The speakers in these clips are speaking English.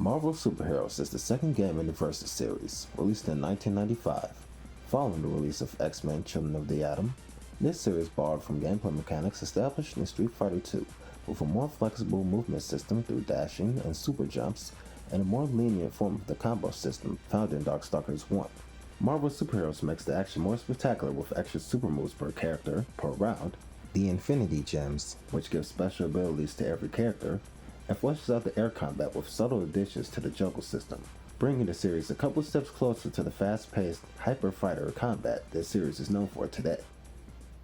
Marvel Superheroes is the second game in the Versus series, released in 1995. Following the release of X-Men Children of the Atom, this series borrowed from gameplay mechanics established in Street Fighter II, with a more flexible movement system through dashing and super jumps, and a more lenient form of the combo system found in Darkstalkers 1. Marvel Superheroes makes the action more spectacular with extra super moves per character, per round, the Infinity Gems, which give special abilities to every character, and fleshes out the air combat with subtle additions to the juggle system, bringing the series a couple steps closer to the fast-paced, hyper-fighter combat this series is known for today.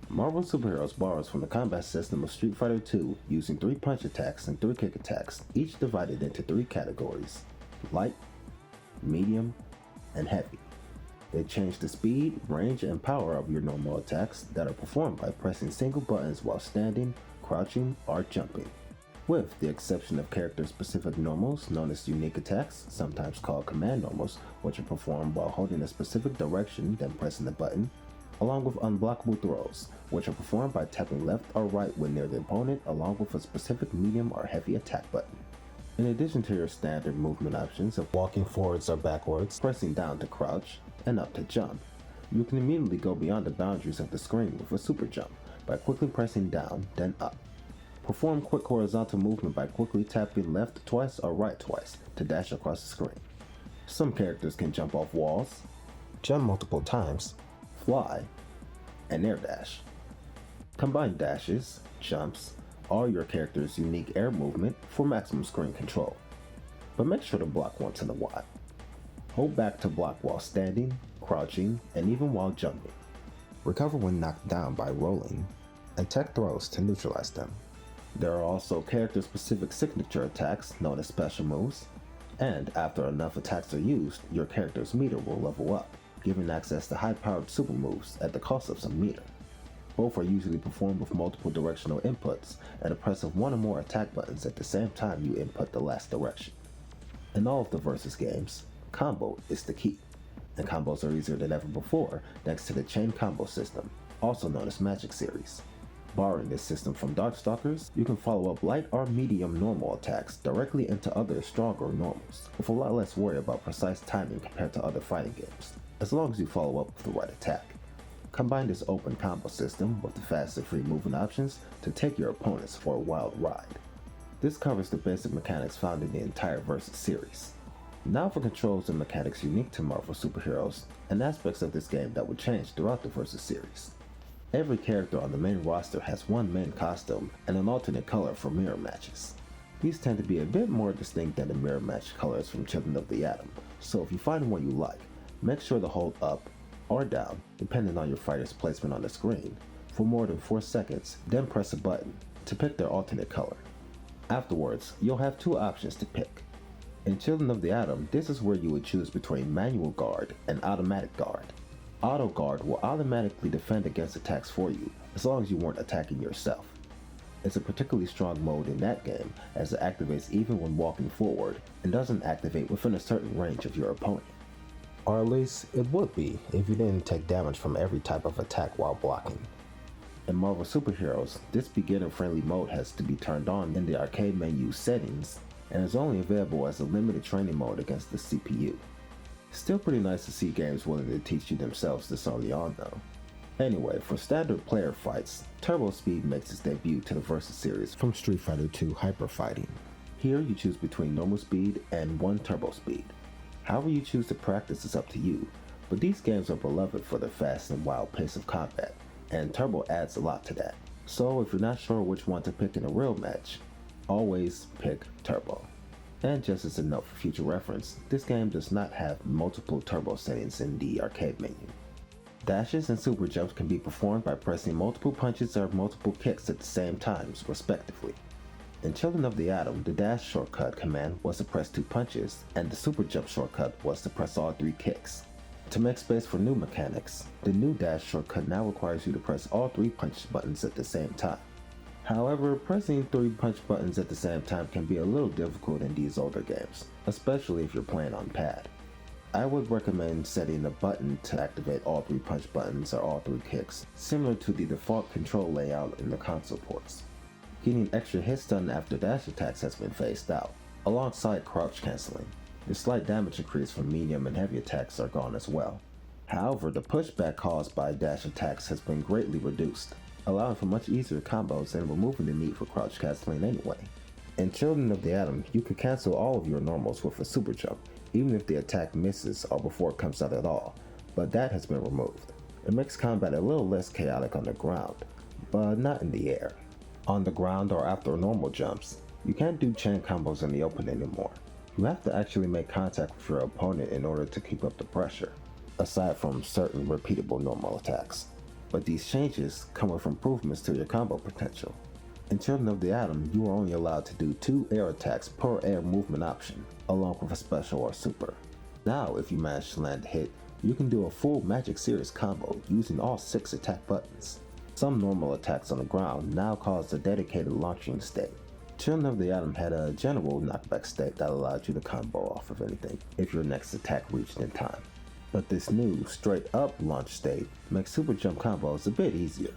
Marvel Superheroes borrows from the combat system of Street Fighter II using 3 punch attacks and 3 kick attacks, each divided into 3 categories: light, medium, and heavy. They change the speed, range, and power of your normal attacks that are performed by pressing single buttons while standing, crouching, or jumping. With the exception of character-specific normals known as unique attacks, sometimes called command normals, which are performed while holding a specific direction then pressing the button, along with unblockable throws, which are performed by tapping left or right when near the opponent along with a specific medium or heavy attack button. In addition to your standard movement options of walking forwards or backwards, pressing down to crouch, and up to jump, you can immediately go beyond the boundaries of the screen with a super jump by quickly pressing down, then up. Perform quick horizontal movement by quickly tapping left twice or right twice to dash across the screen. Some characters can jump off walls, jump multiple times, fly, and air dash. Combine dashes, jumps, or your character's unique air movement for maximum screen control. But make sure to block once in a while. Hold back to block while standing, crouching, and even while jumping. Recover when knocked down by rolling, and tech throws to neutralize them. There are also character-specific signature attacks known as special moves, and after enough attacks are used, your character's meter will level up, giving access to high-powered super moves at the cost of some meter. Both are usually performed with multiple directional inputs and a press of one or more attack buttons at the same time you input the last direction. In all of the Versus games, combo is the key, and combos are easier than ever before thanks to the chain combo system, also known as Magic Series. Borrowing this system from Darkstalkers, you can follow up light or medium normal attacks directly into other stronger normals, with a lot less worry about precise timing compared to other fighting games, as long as you follow up with the right attack. Combine this open combo system with the fast and free movement options to take your opponents for a wild ride. This covers the basic mechanics found in the entire Versus series. Now for controls and mechanics unique to Marvel Superheroes, and aspects of this game that would change throughout the Versus series. Every character on the main roster has one main costume and an alternate color for mirror matches. These tend to be a bit more distinct than the mirror match colors from Children of the Atom, so if you find one you like, make sure to hold up or down, depending on your fighter's placement on the screen, for more than 4 seconds, then press a button to pick their alternate color. Afterwards, you'll have 2 options to pick. In Children of the Atom, this is where you would choose between Manual Guard and Automatic Guard. Auto Guard will automatically defend against attacks for you, as long as you weren't attacking yourself. It's a particularly strong mode in that game, as it activates even when walking forward, and doesn't activate within a certain range of your opponent. Or at least, it would be if you didn't take damage from every type of attack while blocking. In Marvel Superheroes, this beginner-friendly mode has to be turned on in the arcade menu settings, and is only available as a limited training mode against the CPU. Still pretty nice to see games willing to teach you themselves this early on though. Anyway, for standard player fights, Turbo Speed makes its debut to the Versus series from Street Fighter II Hyper Fighting. Here you choose between normal speed and 1 turbo speed. However you choose to practice is up to you, but these games are beloved for their fast and wild pace of combat, and Turbo adds a lot to that. So if you're not sure which one to pick in a real match, always pick Turbo. And just as a note for future reference, this game does not have multiple turbo settings in the arcade menu. Dashes and super jumps can be performed by pressing multiple punches or multiple kicks at the same times, respectively. In Children of the Atom, the dash shortcut command was to press 2 punches, and the super jump shortcut was to press all 3 kicks. To make space for new mechanics, the new dash shortcut now requires you to press all 3 punch buttons at the same time. However, pressing 3 punch buttons at the same time can be a little difficult in these older games, especially if you're playing on pad. I would recommend setting a button to activate all 3 punch buttons or all 3 kicks, similar to the default control layout in the console ports. Getting extra hits done after dash attacks has been phased out, Alongside crouch canceling, the slight damage increase from medium and heavy attacks are gone as well. However, the pushback caused by dash attacks has been greatly reduced, allowing for much easier combos and removing the need for crouch canceling anyway. In Children of the Atom, you can cancel all of your normals with a super jump, even if the attack misses or before it comes out at all, but that has been removed. It makes combat a little less chaotic on the ground, but not in the air. On the ground or after normal jumps, you can't do chain combos in the open anymore. You have to actually make contact with your opponent in order to keep up the pressure, aside from certain repeatable normal attacks. But these changes come with improvements to your combo potential. In Children of the Atom, you are only allowed to do 2 air attacks per air movement option, along with a special or super. Now, if you manage to land a hit, you can do a full Magic Series combo using all 6 attack buttons. Some normal attacks on the ground now cause a dedicated launching state. Children of the Atom had a general knockback state that allowed you to combo off of anything if your next attack reached in time. But this new straight up launch state makes super jump combos a bit easier.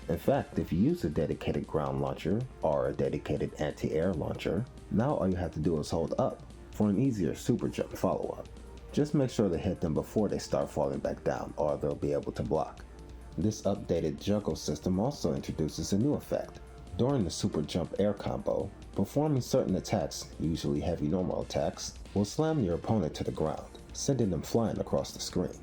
In fact, if you use a dedicated ground launcher or a dedicated anti-air launcher, now all you have to do is hold up for an easier super jump follow-up. Just make sure to hit them before they start falling back down, or they'll be able to block. This updated juggle system also introduces a new effect. During the super jump air combo, performing certain attacks, usually heavy normal attacks, will slam your opponent to the ground, sending them flying across the screen.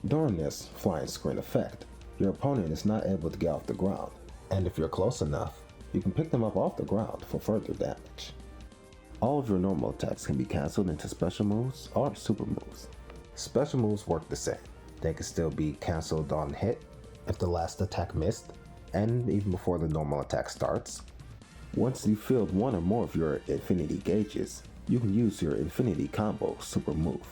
During this flying screen effect, your opponent is not able to get off the ground, and if you're close enough, you can pick them up off the ground for further damage. All of your normal attacks can be cancelled into special moves or super moves. Special moves work the same. They can still be cancelled on hit if the last attack missed, and even before the normal attack starts. Once you filled one or more of your infinity gauges, you can use your infinity combo super move.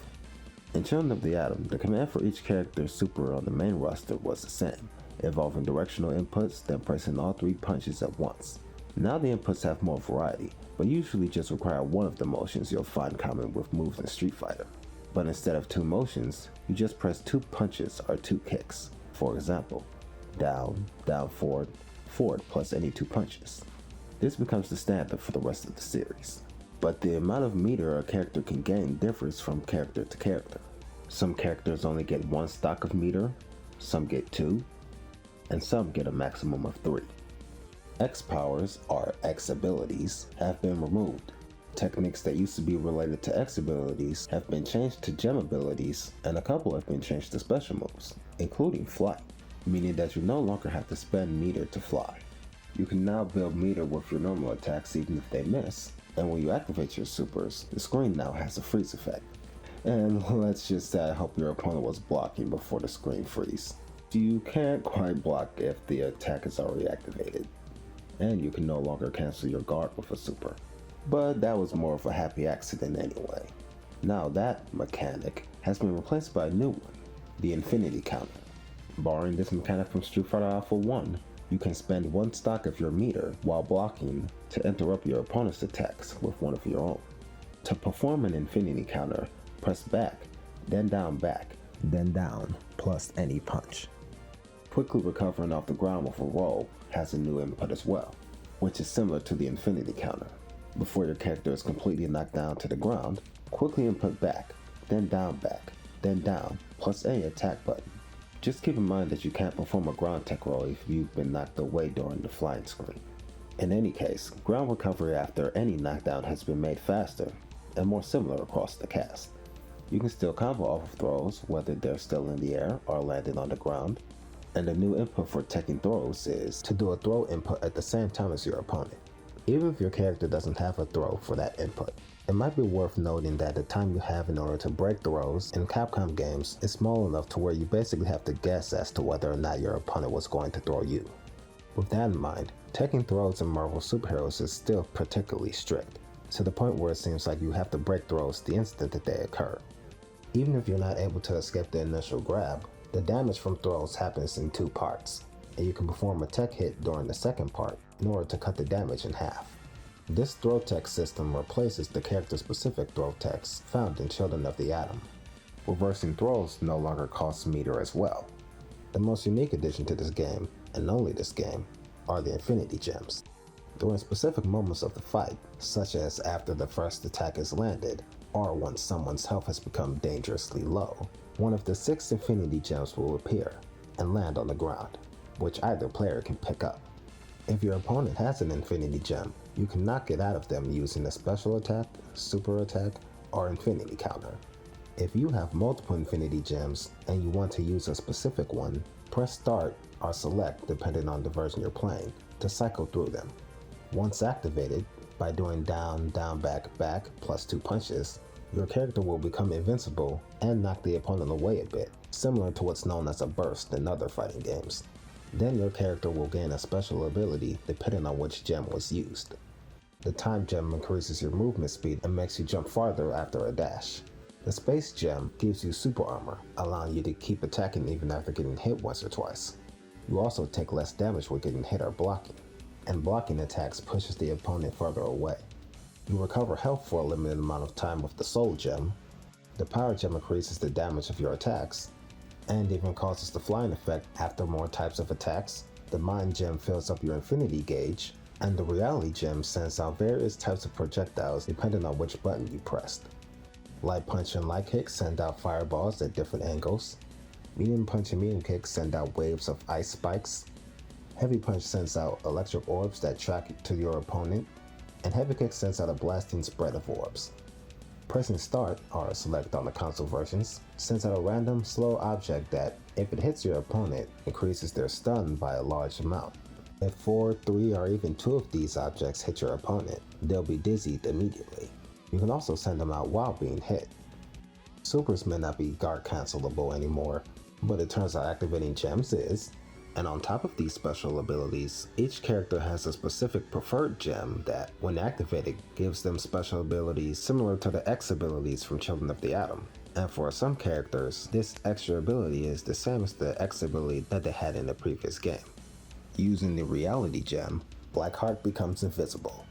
In Children of the Atom, the command for each character's super on the main roster was the same, involving directional inputs, then pressing all 3 punches at once. Now the inputs have more variety, but usually just require one of the motions you'll find common with moves in Street Fighter. But instead of 2 motions, you just press 2 punches or 2 kicks. For example, down, down, forward, forward plus any 2 punches. This becomes the standard for the rest of the series. But the amount of meter a character can gain differs from character to character. Some characters only get 1 stock of meter, some get 2, and some get a maximum of 3. X powers, or X abilities, have been removed. Techniques that used to be related to X abilities have been changed to gem abilities, and a couple have been changed to special moves, including flight, meaning that you no longer have to spend meter to fly. You can now build meter with your normal attacks even if they miss, and when you activate your supers, the screen now has a freeze effect. And let's just say I hope your opponent was blocking before the screen freeze. You can't quite block if the attack is already activated, and you can no longer cancel your guard with a super. But that was more of a happy accident anyway. Now that mechanic has been replaced by a new one, the infinity counter. Borrowing this mechanic from Street Fighter Alpha 1, you can spend 1 stock of your meter while blocking to interrupt your opponent's attacks with one of your own. To perform an infinity counter, press back, then down, plus any punch. Quickly recovering off the ground with a roll has a new input as well, which is similar to the infinity counter. Before your character is completely knocked down to the ground, quickly input back, then down, plus any attack button. Just keep in mind that you can't perform a ground tech roll if you've been knocked away during the flying screen. In any case, ground recovery after any knockdown has been made faster and more similar across the cast. You can still combo off of throws whether they're still in the air or landed on the ground, and the new input for teching throws is to do a throw input at the same time as your opponent, even if your character doesn't have a throw for that input. It might be worth noting that the time you have in order to break throws in Capcom games is small enough to where you basically have to guess as to whether or not your opponent was going to throw you. With that in mind, taking throws in Marvel superheroes is still particularly strict, to the point where it seems like you have to break throws the instant that they occur. Even if you're not able to escape the initial grab, the damage from throws happens in 2 parts, and you can perform a tech hit during the second part in order to cut the damage in half. This throw tech system replaces the character-specific throw techs found in Children of the Atom. Reversing throws no longer costs meter as well. The most unique addition to this game, and only this game, are the Infinity Gems. During specific moments of the fight, such as after the first attack is landed, or once someone's health has become dangerously low, one of the 6 Infinity Gems will appear and land on the ground, which either player can pick up. If your opponent has an Infinity Gem, you can knock it out of them using a special attack, super attack, or infinity counter. If you have multiple Infinity Gems and you want to use a specific one, press Start or Select depending on the version you're playing to cycle through them. Once activated, by doing down, down, back, back, plus 2 punches, your character will become invincible and knock the opponent away a bit, similar to what's known as a burst in other fighting games. Then your character will gain a special ability depending on which gem was used. The time gem increases your movement speed and makes you jump farther after a dash. The space gem gives you super armor, allowing you to keep attacking even after getting hit once or twice. You also take less damage when getting hit or blocking, and blocking attacks pushes the opponent further away. You recover health for a limited amount of time with the soul gem. The power gem increases the damage of your attacks, and even causes the flying effect after more types of attacks. The mind gem fills up your infinity gauge, and the reality gem sends out various types of projectiles depending on which button you pressed. Light punch and light kick send out fireballs at different angles. Medium punch and medium kick send out waves of ice spikes. Heavy punch sends out electric orbs that track to your opponent, and heavy kick sends out a blasting spread of orbs. Pressing Start, or Select on the console versions, sends out a random slow object that, if it hits your opponent, increases their stun by a large amount. If 4, 3, or even 2 of these objects hit your opponent, they'll be dizzied immediately. You can also send them out while being hit. Supers may not be guard cancelable anymore, but it turns out activating gems is. And on top of these special abilities, each character has a specific preferred gem that, when activated, gives them special abilities similar to the X abilities from Children of the Atom. And for some characters, this extra ability is the same as the X ability that they had in the previous game. Using the reality gem, Blackheart becomes invisible.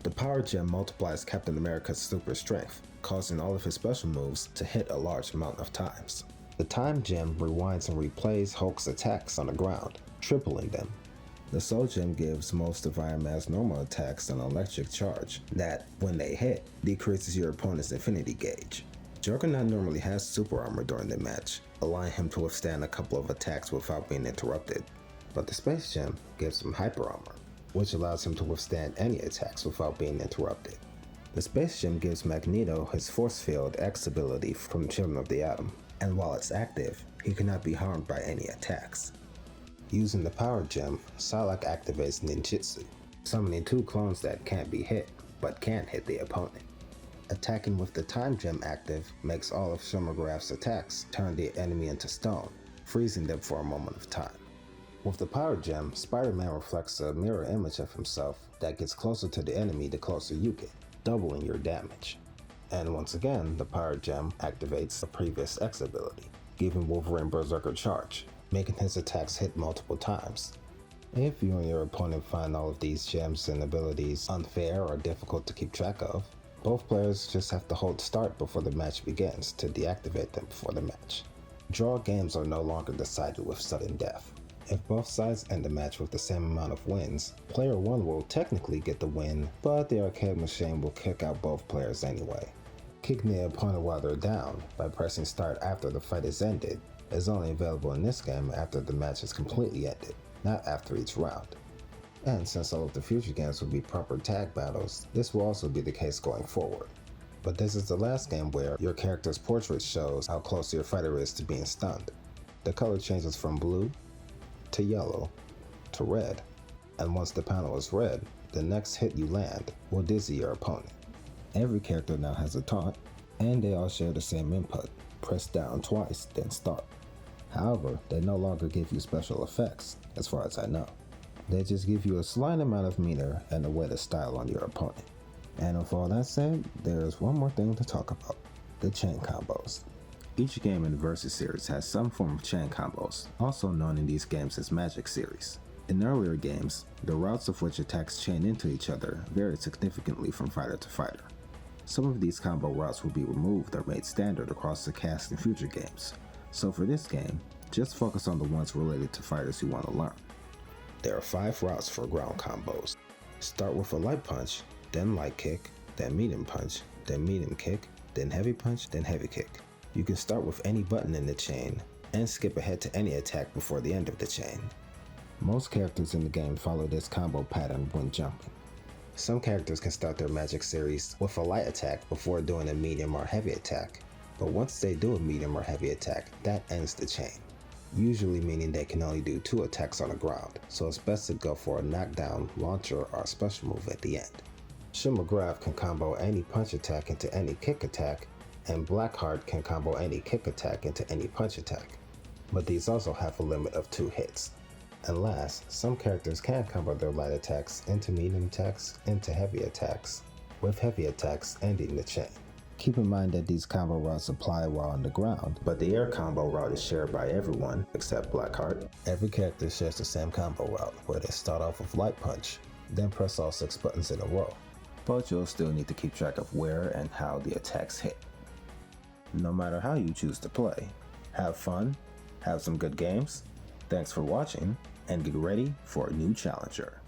The power gem multiplies Captain America's super strength, causing all of his special moves to hit a large amount of times. The time gem rewinds and replays Hulk's attacks on the ground, tripling them. The soul gem gives most of Iron Man's normal attacks an electric charge that, when they hit, decreases your opponent's infinity gauge. Juggernaut normally has super armor during the match, allowing him to withstand a couple of attacks without being interrupted. But the space gem gives him hyper armor, which allows him to withstand any attacks without being interrupted. The space gem gives Magneto his force field X ability from Children of the Atom, and while it's active, he cannot be harmed by any attacks. Using the power gem, Psylocke activates ninjutsu, summoning 2 clones that can't be hit, but can hit the opponent. Attacking with the time gem active makes all of Shumagraph's attacks turn the enemy into stone, freezing them for a moment of time. With the power gem, Spider-Man reflects a mirror image of himself that gets closer to the enemy the closer you get, doubling your damage. And once again, the power gem activates a previous X ability, giving Wolverine Berserker charge, making his attacks hit multiple times. If you and your opponent find all of these gems and abilities unfair or difficult to keep track of, both players just have to hold Start before the match begins to deactivate them before the match. Draw games are no longer decided with sudden death. If both sides end the match with the same amount of wins, player 1 will technically get the win, but the arcade machine will kick out both players anyway. Kicking the opponent while they're down by pressing Start after the fight is ended is only available in this game after the match is completely ended, not after each round. And since all of the future games will be proper tag battles, this will also be the case going forward. But this is the last game where your character's portrait shows how close your fighter is to being stunned. The color changes from blue to yellow to red, and once the panel is red, the next hit you land will dizzy your opponent. Every character now has a taunt, and they all share the same input: press down twice, then start. However, they no longer give you special effects, as far as I know. They just give you a slight amount of meter and a way to style on your opponent. And with all that said, there is one more thing to talk about: the chain combos. Each game in the Versus series has some form of chain combos, also known in these games as Magic series. In earlier games, the routes of which attacks chain into each other varied significantly from fighter to fighter. Some of these combo routes will be removed or made standard across the cast in future games, so for this game, just focus on the ones related to fighters you want to learn. There are 5 routes for ground combos. Start with a light punch, then light kick, then medium punch, then medium kick, then heavy punch, then heavy kick. You can start with any button in the chain, and skip ahead to any attack before the end of the chain. Most characters in the game follow this combo pattern when jumping. Some characters can start their magic series with a light attack before doing a medium or heavy attack, but once they do a medium or heavy attack, that ends the chain, usually meaning they can only do 2 attacks on the ground, so it's best to go for a knockdown, launcher, or special move at the end. Shimmergraph can combo any punch attack into any kick attack, and Blackheart can combo any kick attack into any punch attack, but these also have a limit of 2 hits. And last, some characters can combo their light attacks into medium attacks into heavy attacks, with heavy attacks ending the chain. Keep in mind that these combo routes apply while on the ground, but the air combo route is shared by everyone except Blackheart. Every character shares the same combo route, where they start off with light punch, then press all 6 buttons in a row, but you'll still need to keep track of where and how the attacks hit. No matter how you choose to play, have fun, have some good games, thanks for watching, and get ready for a new challenger.